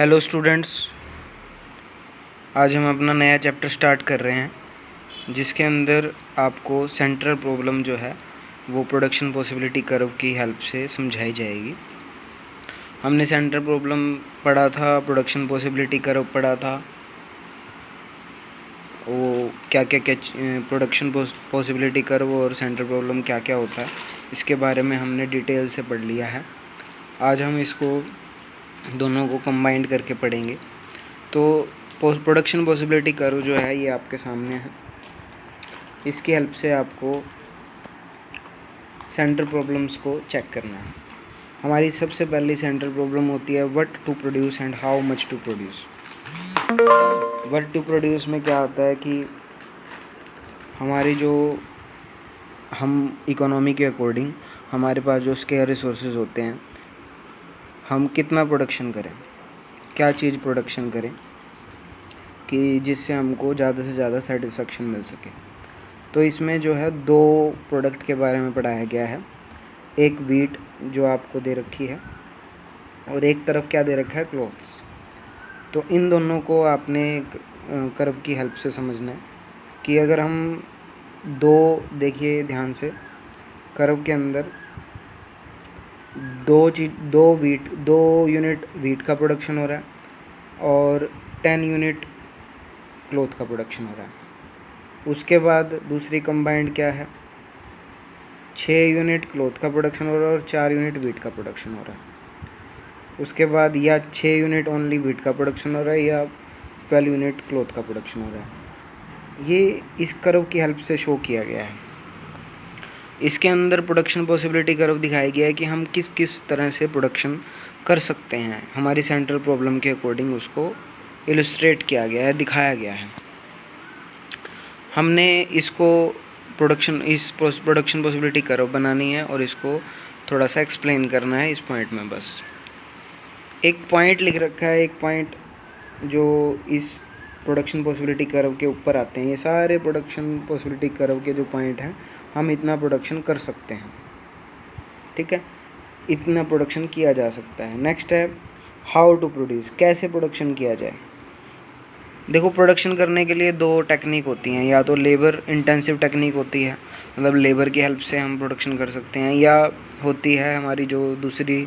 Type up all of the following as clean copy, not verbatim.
Hello students, आज हम अपना नया चैप्टर स्टार्ट कर रहे हैं जिसके अंदर आपको सेंट्रल प्रॉब्लम जो है वो प्रोडक्शन पॉसिबिलिटी कर्व की हेल्प से समझाई जाएगी। हमने सेंट्रल प्रॉब्लम पढ़ा था, प्रोडक्शन पॉसिबिलिटी कर्व पढ़ा था, वो क्या प्रोडक्शन पॉसिबिलिटी कर्व और सेंट्रल प्रॉब्लम क्या क्या होता है इसके बारे में हमने डिटेल से पढ़ लिया है। आज हम इसको दोनों को कंबाइंड करके पढ़ेंगे। तो प्रोडक्शन पॉसिबिलिटी कर्व जो है ये आपके सामने है। इसकी हेल्प से आपको सेंट्रल प्रॉब्लम्स को चेक करना है। हमारी सबसे पहली सेंट्रल प्रॉब्लम होती है what to produce and how much to produce. What to produce में क्या होता है कि हमारी जो हम इकोनॉमी के अकॉर्डिंग हमारे पास जो स्केयर रिसोर्सेज होते हैं, हम कितना प्रोडक्शन करें, क्या चीज़ प्रोडक्शन करें कि जिससे हमको ज़्यादा से ज़्यादा सेटिस्फेक्शन मिल सके। तो इसमें जो है दो प्रोडक्ट के बारे में पढ़ाया गया है। एक वीट जो आपको दे रखी है और एक तरफ क्या दे रखा है, क्लोथ्स। तो इन दोनों को आपने कर्व की हेल्प से समझना है कि अगर हम देखिए ध्यान से, कर्व के अंदर दो यूनिट वीट का प्रोडक्शन हो रहा है और 10 यूनिट क्लोथ का प्रोडक्शन हो रहा है। उसके बाद दूसरी कंबाइंड क्या है, 6 यूनिट क्लोथ का प्रोडक्शन हो रहा है और 4 यूनिट वीट का प्रोडक्शन हो रहा है। उसके बाद या 6 यूनिट ओनली वीट का प्रोडक्शन हो रहा है या 12 यूनिट क्लोथ का प्रोडक्शन हो रहा है। ये इस कर्व की हेल्प से शो किया गया है। इसके अंदर प्रोडक्शन पॉसिबिलिटी कर्व दिखाया गया है कि हम किस किस तरह से प्रोडक्शन कर सकते हैं। हमारी सेंट्रल प्रॉब्लम के अकॉर्डिंग उसको इलस्ट्रेट किया गया है, दिखाया गया है। हमने इसको इस प्रोडक्शन पॉसिबिलिटी कर्व बनानी है और इसको थोड़ा सा एक्सप्लेन करना है इस पॉइंट में। बस एक पॉइंट लिख रखा है, एक पॉइंट जो इस प्रोडक्शन पॉसिबिलिटी कर्व के ऊपर आते हैं। ये सारे प्रोडक्शन पॉसिबिलिटी कर्व के जो पॉइंट हैं, हम इतना प्रोडक्शन कर सकते हैं, ठीक है, इतना प्रोडक्शन किया जा सकता है। नेक्स्ट है हाउ टू प्रोड्यूस, कैसे प्रोडक्शन किया जाए। देखो, प्रोडक्शन करने के लिए दो टेक्निक होती हैं, या तो लेबर इंटेंसिव टेक्निक होती है, मतलब लेबर की हेल्प से हम प्रोडक्शन कर सकते हैं, या होती है हमारी जो दूसरी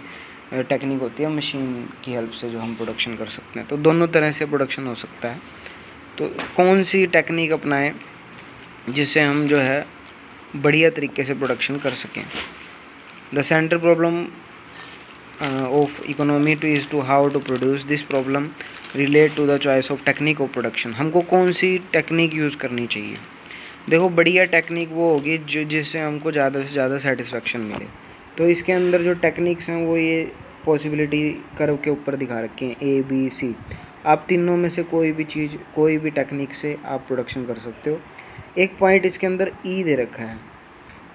टेक्निक होती है मशीन की हेल्प से जो हम प्रोडक्शन कर सकते हैं। तो दोनों तरह से प्रोडक्शन हो सकता है। तो कौन सी टेक्निक अपनाएं जिससे हम जो है बढ़िया तरीके से प्रोडक्शन कर सकें। The central problem of economy is to how to produce. This problem relate to the choice of technique of production. हमको कौन सी टेक्निक यूज़ करनी चाहिए। देखो, बढ़िया टेक्निक वो होगी जिससे हमको ज़्यादा से ज़्यादा सेटिस्फेक्शन मिले। तो इसके अंदर जो टेक्निक्स हैं वो ये पॉसिबिलिटी कर्व के ऊपर दिखा रखे हैं, A, B, C। आप तीनों में से कोई भी टेक्निक से आप प्रोडक्शन कर सकते हो। एक पॉइंट इसके अंदर E दे रखा है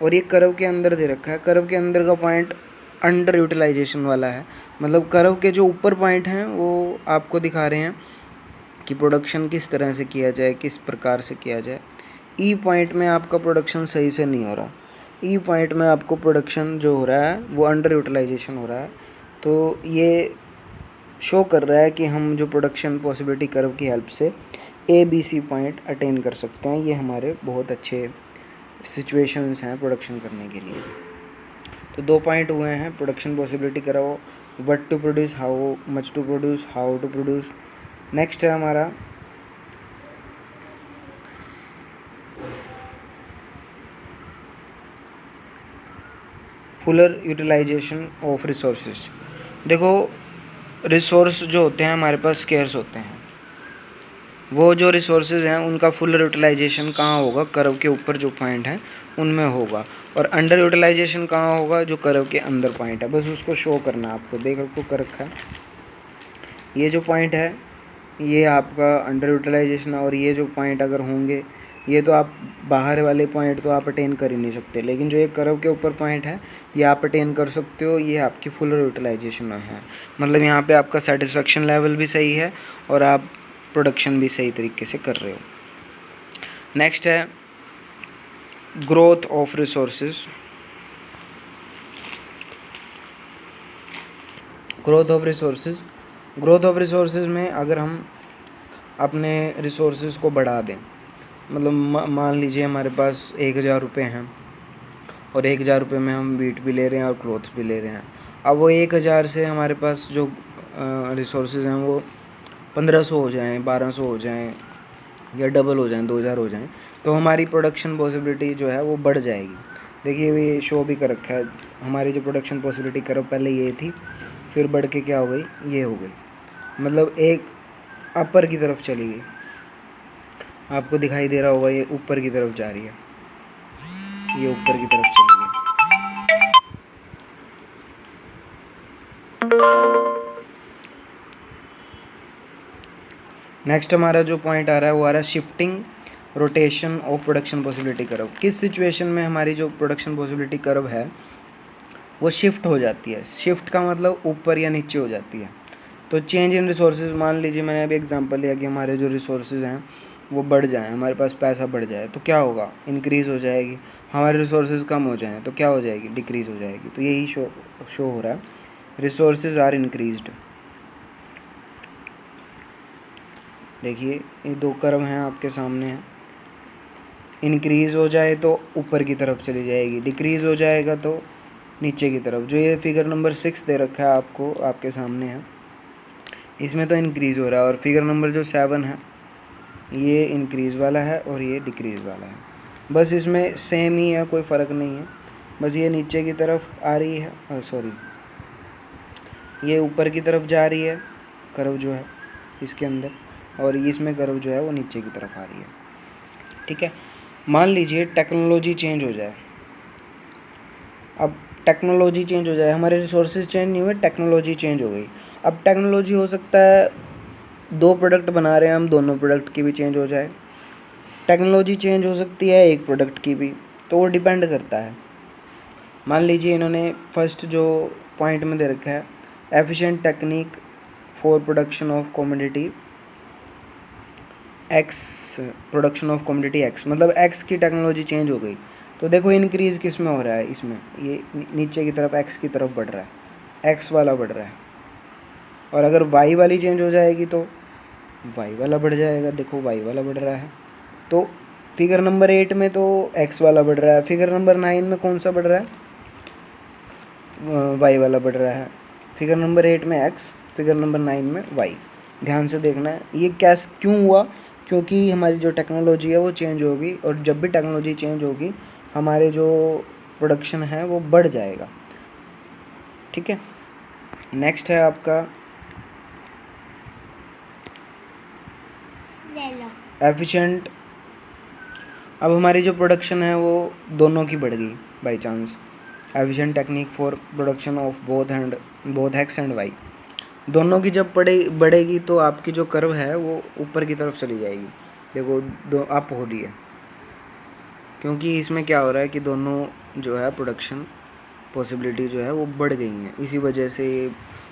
और ये कर्व के अंदर दे रखा है। कर्व के अंदर का पॉइंट अंडर यूटिलाइजेशन वाला है, मतलब कर्व के जो ऊपर पॉइंट हैं वो आपको दिखा रहे हैं कि प्रोडक्शन किस तरह से किया जाए, किस प्रकार से किया जाए। ई पॉइंट में आपका प्रोडक्शन सही से नहीं हो रहा। ई पॉइंट में आपको प्रोडक्शन जो हो रहा है वो अंडर यूटिलाइजेशन हो रहा है। तो ये शो कर रहा है कि हम जो प्रोडक्शन पॉसिबिलिटी कर्व की हेल्प से ABC पॉइंट अटेन कर सकते हैं। ये हमारे बहुत अच्छे सिचुएशंस हैं प्रोडक्शन करने के लिए। तो दो पॉइंट हुए हैं, production possibility curve, what to produce, how much to produce, how to produce. Next है हमारा फुलर यूटिलाइजेशन ऑफ रिसोर्सेज। देखो, रिसोर्स जो होते हैं हमारे पास स्केर्स होते हैं। वो जो रिसोर्सेज हैं उनका फुल यूटिलाइजेशन कहाँ होगा, कर्व के ऊपर जो पॉइंट हैं उनमें होगा, और अंडर यूटिलाइजेशन कहाँ होगा, जो कर्व के अंदर पॉइंट है। बस उसको शो करना आपको, देख रखो कर रखा है। ये जो पॉइंट है ये आपका अंडर यूटिलाइजेशन है, और ये जो पॉइंट अगर होंगे ये तो आप बाहर वाले पॉइंट तो आप अटेन कर ही नहीं सकते, लेकिन जो एक कर्व के ऊपर पॉइंट है ये आप अटेन कर सकते हो। ये आपकी फुल यूटिलाइजेशन है, मतलब यहाँ पे आपका सेटिस्फेक्शन लेवल भी सही है और आप प्रोडक्शन भी सही तरीके से कर रहे हो। नेक्स्ट है growth of resources. Growth of resources growth of resources में अगर हम अपने रिसोर्सेज को बढ़ा दें, मतलब मान लीजिए हमारे पास 1000 रुपये हैं और 1000 रुपये में हम वीट भी ले रहे हैं और क्लोथ भी ले रहे हैं। अब वो 1000 से हमारे पास जो रिसोर्सेज हैं वो 1500 हो जाएँ, 1200 हो जाएँ या डबल हो जाएँ, 2000 हो जाएँ, तो हमारी प्रोडक्शन पॉसिबिलिटी जो है वो बढ़ जाएगी। देखिए ये शो भी कर रखा है, हमारी जो प्रोडक्शन पॉसिबिलिटी कर्व पहले ये थी, फिर बढ़ के क्या हो गई, ये हो गई, मतलब एक अपर की तरफ चली गई। आपको दिखाई दे रहा होगा ये ऊपर की तरफ जा रही है, ये ऊपर की तरफ चली गई। नेक्स्ट हमारा जो पॉइंट आ रहा है वो आ रहा है shifting rotation of production possibility curve. किस सिचुएशन में हमारी जो प्रोडक्शन पॉसिबिलिटी कर्व है वो शिफ्ट हो जाती है। शिफ्ट का मतलब ऊपर या नीचे हो जाती है। तो चेंज इन रिसोर्सेज, मान लीजिए मैंने अभी एग्जांपल लिया कि हमारे जो रिसोर्सेज हैं वो बढ़ जाएं, हमारे पास पैसा बढ़ जाए तो क्या होगा, इंक्रीज़ हो जाएगी। हमारे रिसोर्सेज कम हो जाएं तो क्या हो जाएगी, डिक्रीज़ हो जाएगी। तो यही शो हो रहा है, रिसोर्सेज आर इंक्रीज्ड। देखिए ये दो कर्व हैं आपके सामने हैं, इंक्रीज़ हो जाए तो ऊपर की तरफ चली जाएगी, डिक्रीज़ हो जाएगा तो नीचे की तरफ। जो ये फिगर नंबर 6 दे रखा है आपको, आपके सामने है, इसमें तो इंक्रीज़ हो रहा है, और फिगर नंबर जो 7 है ये इंक्रीज़ वाला है और ये डिक्रीज़ वाला है। बस इसमें सेम ही है, कोई फ़र्क नहीं है, बस ये नीचे की तरफ आ रही है, सॉरी ये ऊपर की तरफ जा रही है कर्व जो है इसके अंदर, और इसमें कर्व जो है वो नीचे की तरफ आ रही है। ठीक है, मान लीजिए टेक्नोलॉजी चेंज हो जाए। अब टेक्नोलॉजी चेंज हो जाए, हमारे रिसोर्सेज चेंज नहीं हुए, टेक्नोलॉजी चेंज हो गई। अब टेक्नोलॉजी हो सकता है 2 प्रोडक्ट बना रहे हैं हम, दोनों प्रोडक्ट की भी चेंज हो जाए। टेक्नोलॉजी चेंज हो सकती है एक प्रोडक्ट की भी, तो वो डिपेंड करता है। मान लीजिए इन्होंने फर्स्ट जो पॉइंट में दे रखा है, efficient technique for production of commodity x, production of commodity x, मतलब एक्स की टेक्नोलॉजी चेंज हो गई। तो देखो इंक्रीज़ किस में हो रहा है, इसमें ये नीचे की तरफ एक्स की तरफ बढ़ रहा है, एक्स वाला बढ़ रहा है। और अगर वाई वाली चेंज हो जाएगी तो वाई वाला बढ़ जाएगा, देखो वाई वाला बढ़ रहा है। तो फिगर नंबर 8 में तो एक्स वाला बढ़ रहा है, फिगर नंबर 9 में कौन सा बढ़ रहा है, वाई वाला बढ़ रहा है। फिगर नंबर 8 में एक्स, फिगर नंबर 9 में वाई। ध्यान से देखना है ये क्यों हुआ, क्योंकि हमारी जो टेक्नोलॉजी है वो चेंज होगी, और जब भी टेक्नोलॉजी चेंज होगी हमारे जो प्रोडक्शन है वो बढ़ जाएगा। ठीक है, नेक्स्ट है आपका एफिशिएंट। अब हमारी जो प्रोडक्शन है वो दोनों की बढ़ गई by chance. Efficient technique for production of both X and Y, दोनों की जब बढ़ेगी तो आपकी जो कर्व है वो ऊपर की तरफ चली जाएगी। देखो दो अप हो रही है, क्योंकि इसमें क्या हो रहा है कि दोनों जो है प्रोडक्शन पॉसिबिलिटी जो है वो बढ़ गई हैं, इसी वजह से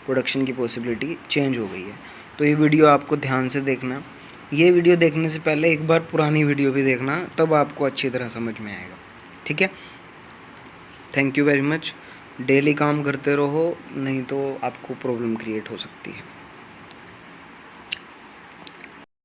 प्रोडक्शन की पॉसिबिलिटी चेंज हो गई है। तो ये वीडियो आपको ध्यान से देखना, ये वीडियो देखने से पहले एक बार पुरानी वीडियो भी देखना, तब आपको अच्छी तरह समझ में आएगा। ठीक है, thank you very much. Daily काम करते रहो, नहीं तो आपको प्रॉब्लम क्रिएट हो सकती है।